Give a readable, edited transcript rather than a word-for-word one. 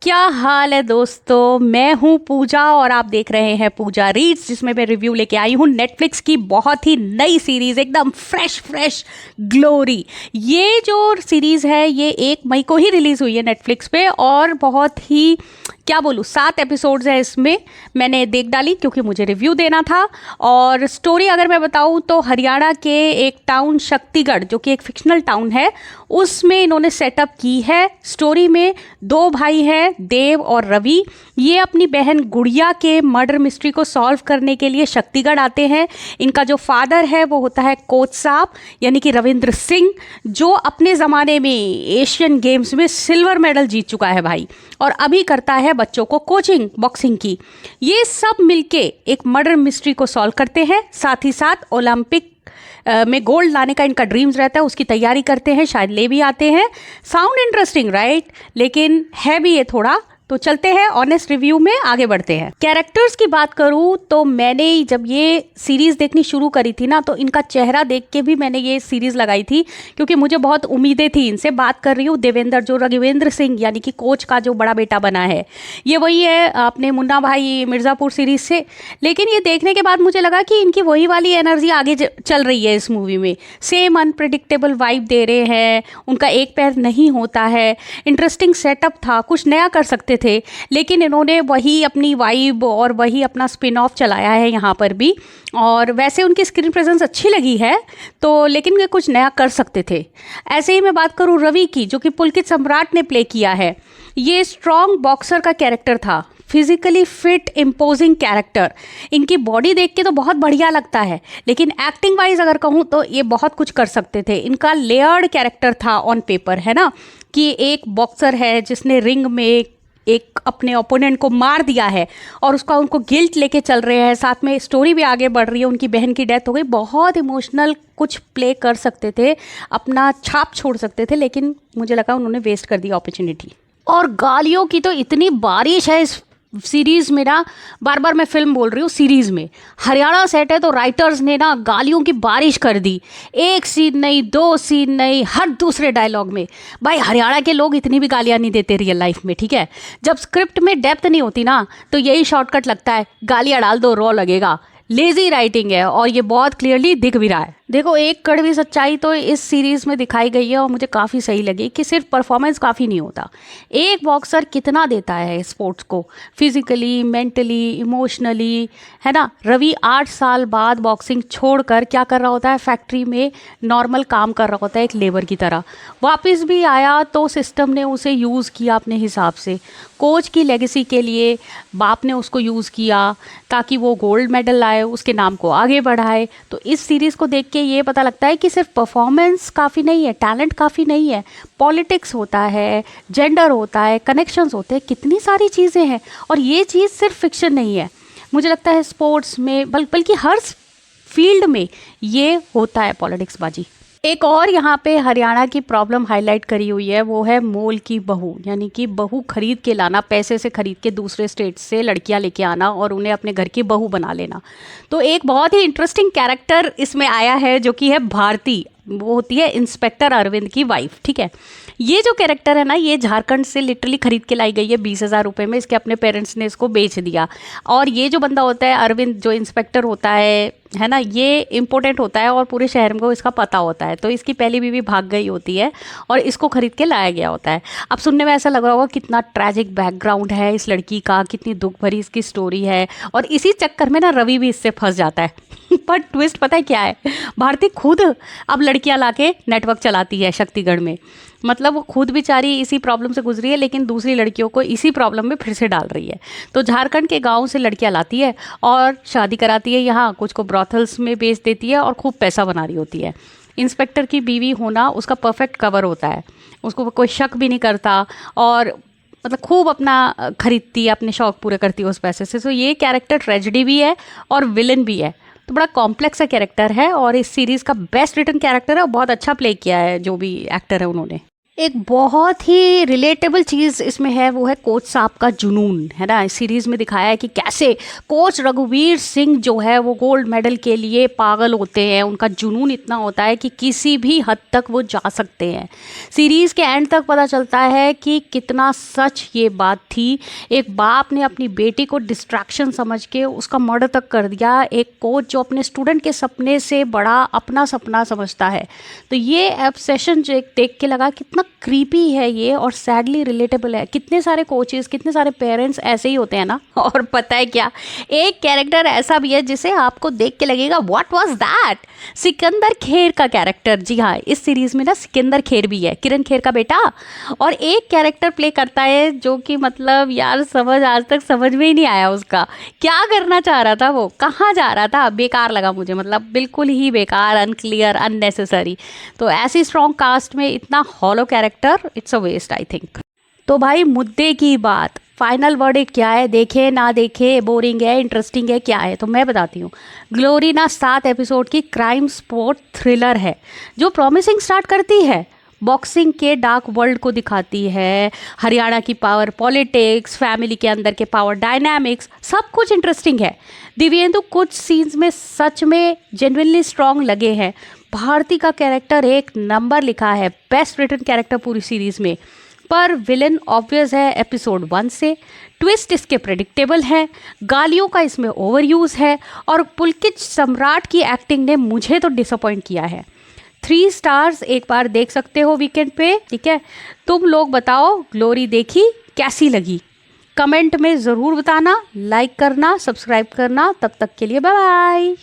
क्या हाल है दोस्तों। मैं हूँ पूजा और आप देख रहे हैं पूजा रीड्स, जिसमें मैं रिव्यू लेके आई हूँ नेटफ्लिक्स की बहुत ही नई सीरीज, एकदम फ्रेश ग्लोरी। ये जो सीरीज है ये 1 मई को ही रिलीज हुई है नेटफ्लिक्स पे और बहुत ही क्या बोलूँ 7 एपिसोड्स है इसमें। मैंने देख डाली क्योंकि मुझे रिव्यू देना था। और स्टोरी अगर मैं बताऊँ तो हरियाणा के एक टाउन शक्तिगढ़, जो कि एक फिक्शनल टाउन है, उसमें इन्होंने सेटअप की है। स्टोरी में 2 भाई हैं, देव और रवि। ये अपनी बहन गुड़िया के मर्डर मिस्ट्री को सॉल्व करने के लिए शक्तिगढ़ आते हैं। इनका जो फादर है वो होता है कोच साहब, यानी कि रविंद्र सिंह, जो अपने ज़माने में एशियन गेम्स में सिल्वर मेडल जीत चुका है भाई, और अभी करता है बच्चों को कोचिंग बॉक्सिंग की। ये सब मिलके एक मर्डर मिस्ट्री को सॉल्व करते हैं। साथ ही साथ ओलंपिक में गोल्ड लाने का इनका ड्रीम्स रहता है, उसकी तैयारी करते हैं, शायद ले भी आते हैं। साउंड इंटरेस्टिंग राइट, लेकिन है भी ये थोड़ा। तो चलते हैं ऑनेस्ट रिव्यू में, आगे बढ़ते हैं। कैरेक्टर्स की बात करूँ तो मैंने जब ये सीरीज़ देखनी शुरू करी थी ना, तो इनका चेहरा देख के भी मैंने ये सीरीज़ लगाई थी, क्योंकि मुझे बहुत उम्मीदें थी इनसे। बात कर रही हूँ देवेंद्र, जो रघुवेंद्र सिंह यानी कि कोच का जो बड़ा बेटा बना है, ये वही है अपने मुन्ना भाई मिर्ज़ापुर सीरीज़ से। लेकिन ये देखने के बाद मुझे लगा कि इनकी वही वाली एनर्जी आगे चल रही है इस मूवी में। सेम अनप्रिडिक्टेबल वाइब दे रहे हैं, उनका एक पैर नहीं होता है। इंटरेस्टिंग सेटअप था, कुछ नया कर सकते थे, लेकिन इन्होंने वही अपनी वाइब और वही अपना स्पिन ऑफ चलाया है यहाँ पर भी। और वैसे उनकी स्क्रीन प्रेजेंस अच्छी लगी है तो, लेकिन वे कुछ नया कर सकते थे। ऐसे ही मैं बात करूँ रवि की, जो कि पुलकित सम्राट ने प्ले किया है। ये स्ट्रॉन्ग बॉक्सर का कैरेक्टर था, फिजिकली फिट इम्पोजिंग कैरेक्टर। इनकी बॉडी देख के तो बहुत बढ़िया लगता है, लेकिन एक्टिंग वाइज अगर कहूँ तो ये बहुत कुछ कर सकते थे। इनका लेयर्ड कैरेक्टर था ऑन पेपर, है ना, कि एक बॉक्सर है जिसने रिंग में एक अपने ओपोनेंट को मार दिया है और उसका उनको गिल्ट लेके चल रहे हैं। साथ में स्टोरी भी आगे बढ़ रही है, उनकी बहन की डेथ हो गई। बहुत इमोशनल कुछ प्ले कर सकते थे, अपना छाप छोड़ सकते थे, लेकिन मुझे लगा उन्होंने वेस्ट कर दी अपॉर्चुनिटी। और गालियों की तो इतनी बारिश है इस सीरीज़ में ना, बार बार मैं फिल्म बोल रही हूँ, सीरीज़ में हरियाणा सेट है तो राइटर्स ने ना गालियों की बारिश कर दी। 1 सीन नहीं, 2 सीन नहीं, हर दूसरे डायलॉग में। भाई हरियाणा के लोग इतनी भी गालियाँ नहीं देते रियल लाइफ में, ठीक है। जब स्क्रिप्ट में डेप्थ नहीं होती ना, तो यही शॉर्टकट लगता है, गालियाँ डाल दो, रॉ लगेगा। लेजी राइटिंग है और ये बहुत क्लियरली दिख भी रहा है। देखो, एक कड़वी सच्चाई तो इस सीरीज़ में दिखाई गई है और मुझे काफ़ी सही लगी, कि सिर्फ परफॉर्मेंस काफ़ी नहीं होता। एक बॉक्सर कितना देता है स्पोर्ट्स को, फिजिकली, मेंटली, इमोशनली, है ना। रवि 8 साल बाद बॉक्सिंग छोड़कर क्या कर रहा होता है, फैक्ट्री में नॉर्मल काम कर रहा होता है एक लेबर की तरह। वापस भी आया तो सिस्टम ने उसे यूज़ किया अपने हिसाब से। कोच की लेगेसी के लिए बाप ने उसको यूज़ किया ताकि वो गोल्ड मेडल लाए, उसके नाम को आगे बढ़ाए। तो इस सीरीज़ को देख के ये पता लगता है कि सिर्फ परफॉर्मेंस काफ़ी नहीं है, टैलेंट काफ़ी नहीं है, पॉलिटिक्स होता है, जेंडर होता है, कनेक्शंस होते हैं, कितनी सारी चीज़ें हैं। और ये चीज़ सिर्फ फिक्शन नहीं है, मुझे लगता है स्पोर्ट्स में बल्कि हर फील्ड में ये होता है पॉलिटिक्स बाजी। एक और यहाँ पे हरियाणा की प्रॉब्लम हाईलाइट करी हुई है, वो है मोल की बहू, यानी कि बहू खरीद के लाना, पैसे से खरीद के दूसरे स्टेट से लड़कियाँ लेके आना और उन्हें अपने घर की बहू बना लेना। तो एक बहुत ही इंटरेस्टिंग कैरेक्टर इसमें आया है, जो कि है भारती। वो होती है इंस्पेक्टर अरविंद की वाइफ, ठीक है। ये जो कैरेक्टर है ना, ये झारखंड से लिटरली खरीद के लाई गई है 20,000 रुपये में। इसके अपने पेरेंट्स ने इसको बेच दिया। और ये जो बंदा होता है अरविंद, जो इंस्पेक्टर होता है ना, ये इम्पोर्टेंट होता है और पूरे शहर को इसका पता होता है। तो इसकी पहली बीवी भाग गई होती है और इसको खरीद के लाया गया होता है। अब सुनने में ऐसा लग रहा होगा कितना ट्रैजिक बैकग्राउंड है इस लड़की का, कितनी दुख भरी इसकी स्टोरी है, और इसी चक्कर में ना रवि भी इससे फंस जाता है। पर ट्विस्ट पता है क्या है, भारती खुद अब लड़कियां लाके नेटवर्क चलाती है शक्तिगढ़ में। मतलब वो खुद बेचारी इसी प्रॉब्लम से गुजरी है, लेकिन दूसरी लड़कियों को इसी प्रॉब्लम में फिर से डाल रही है। तो झारखंड के गांव से लड़कियां लाती है और शादी कराती है यहाँ, कुछ को ब्रॉथल्स में बेच देती है और खूब पैसा बना रही होती है। इंस्पेक्टर की बीवी होना उसका परफेक्ट कवर होता है, उसको कोई शक भी नहीं करता और मतलब खूब अपना खरीदती है, अपने शौक पूरे करती है उस पैसे से। तो ये कैरेक्टर ट्रेजेडी भी है और विलन भी है, तो बड़ा कॉम्प्लेक्स सा कैरेक्टर है और इस सीरीज़ का बेस्ट रिटन कैरेक्टर है और बहुत अच्छा प्ले किया है जो भी एक्टर है उन्होंने। एक बहुत ही रिलेटेबल चीज़ इसमें है, वो है कोच साहब का जुनून, है ना। इस सीरीज़ में दिखाया है कि कैसे कोच रघुवीर सिंह जो है वो गोल्ड मेडल के लिए पागल होते हैं। उनका जुनून इतना होता है कि किसी भी हद तक वो जा सकते हैं। सीरीज़ के एंड तक पता चलता है कि कितना सच ये बात थी। एक बाप ने अपनी बेटी को डिस्ट्रैक्शन समझ के उसका मर्डर तक कर दिया। एक कोच जो अपने स्टूडेंट के सपने से बड़ा अपना सपना समझता है। तो ये ऑब्सेशन जो एक देख के लगा कितना क्रीपी है ये, और सैडली रिलेटेबल है। कितने सारे कोचेस, कितने सारे पेरेंट्स ऐसे ही होते हैं ना। और पता है क्या, एक कैरेक्टर ऐसा भी है जिसे आपको देख के लगेगा what was that, Sikandar Kher का कैरेक्टर। जी हाँ, इस सीरीज में ना सिकंदर खेर भी है, किरण खेर का बेटा। और एक कैरेक्टर प्ले करता है जो कि मतलब यार समझ आज तक समझ में ही नहीं आया उसका क्या करना चाह रहा था, वो कहाँ जा रहा था। बेकार लगा मुझे, मतलब बिल्कुल ही बेकार, अनक्लियर, अननेसेसरी। तो ऐसी स्ट्रॉन्ग कास्ट में इतना hollow character, it's a waste I think. तो भाई मुद्दे की बात, फाइनल वर्डिक्ट क्या है, देखे ना देखे, बोरिंग है, इंटरेस्टिंग है, क्या है? तो मैं बताती हूँ। ग्लोरी ना 7 एपिसोड की क्राइम स्पोर्ट थ्रिलर है जो प्रॉमिसिंग स्टार्ट करती है। बॉक्सिंग के डार्क वर्ल्ड को दिखाती है, हरियाणा की पावर पॉलिटिक्स, फैमिली के अंदर के पावर डायनामिक्स, सब कुछ इंटरेस्टिंग है। दिव्येंदु कुछ सीन्स में सच में जेन्युइनली स्ट्रॉन्ग लगे हैं। भारती का कैरेक्टर एक नंबर लिखा है, बेस्ट रिटन कैरेक्टर पूरी सीरीज में। पर विलन ऑब्वियस है एपिसोड 1 से, ट्विस्ट इसके प्रेडिक्टेबल है, गालियों का इसमें ओवर यूज़ है, और पुलकित सम्राट की एक्टिंग ने मुझे तो डिसअपॉइंट किया है। 3 स्टार्स एक बार देख सकते हो वीकेंड पे, ठीक है। तुम लोग बताओ ग्लोरी देखी, कैसी लगी? कमेंट में ज़रूर बताना, लाइक करना, सब्सक्राइब करना। तब तक के लिए बाय बाय।